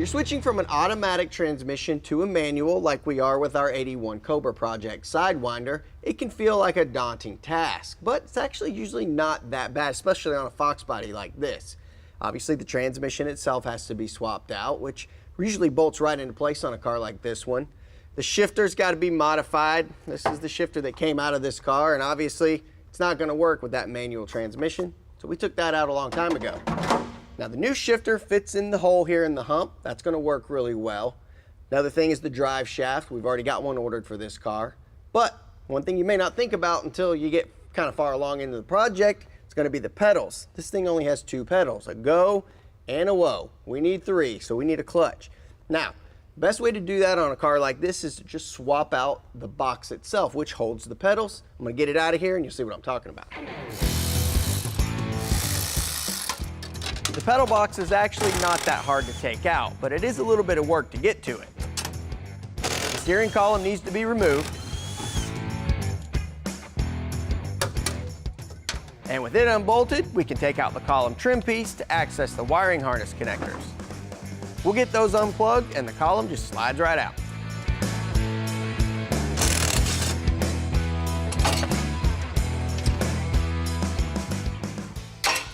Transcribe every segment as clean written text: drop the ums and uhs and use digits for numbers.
you're switching from an automatic transmission to a manual like we are with our 81 Cobra project Sidewinder, it can feel like a daunting task, but it's actually usually not that bad, especially on a Fox body like this. Obviously the transmission itself has to be swapped out, which usually bolts right into place on a car like this one. The shifter's got to be modified. This is the shifter that came out of this car, and obviously it's not going to work with that manual transmission, so we took that out a long time ago. Now the new shifter fits in the hole here in the hump. That's going to work really well. Another thing is the drive shaft. We've already got one ordered for this car. But one thing you may not think about until you get kind of far along into the project, it's going to be the pedals. This thing only has 2 pedals, a go and a whoa. We need 3, so we need a clutch. Now, the best way to do that on a car like this is to just swap out the box itself, which holds the pedals. I'm going to get it out of here and you'll see what I'm talking about. The pedal box is actually not that hard to take out, but it is a little bit of work to get to it. The steering column needs to be removed. And with it unbolted, we can take out the column trim piece to access the wiring harness connectors. We'll get those unplugged and the column just slides right out.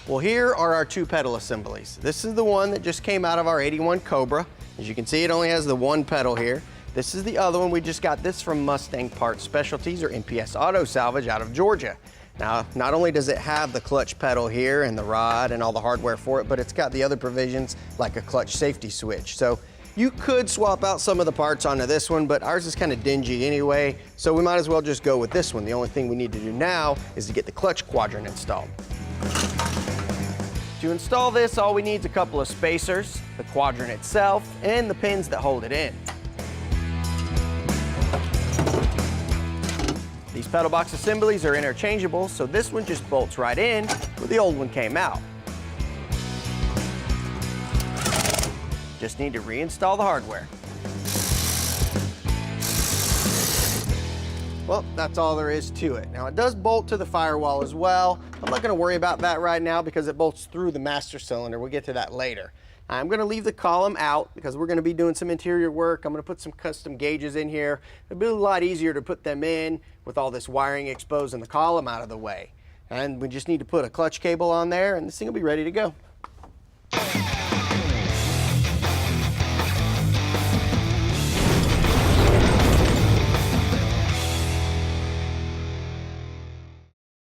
Well, here are our 2 pedal assemblies. This is the one that just came out of our 81 Cobra. As you can see, it only has the 1 pedal here. This is the other one. We just got this from Mustang Parts Specialties, or MPS Auto Salvage, out of Georgia. Now, not only does it have the clutch pedal here and the rod and all the hardware for it, but it's got the other provisions like a clutch safety switch. So you could swap out some of the parts onto this one, but ours is kind of dingy anyway, so we might as well just go with this one. The only thing we need to do now is to get the clutch quadrant installed. To install this, all we need is a couple of spacers, the quadrant itself, and the pins that hold it in. These pedal box assemblies are interchangeable, so this one just bolts right in where the old one came out. Just need to reinstall the hardware. Well, that's all there is to it. Now, it does bolt to the firewall as well. I'm not going to worry about that right now because it bolts through the master cylinder. We'll get to that later. I'm going to leave the column out because we're going to be doing some interior work. I'm going to put some custom gauges in here. It'll be a lot easier to put them in with all this wiring exposed and the column out of the way. And we just need to put a clutch cable on there and this thing will be ready to go.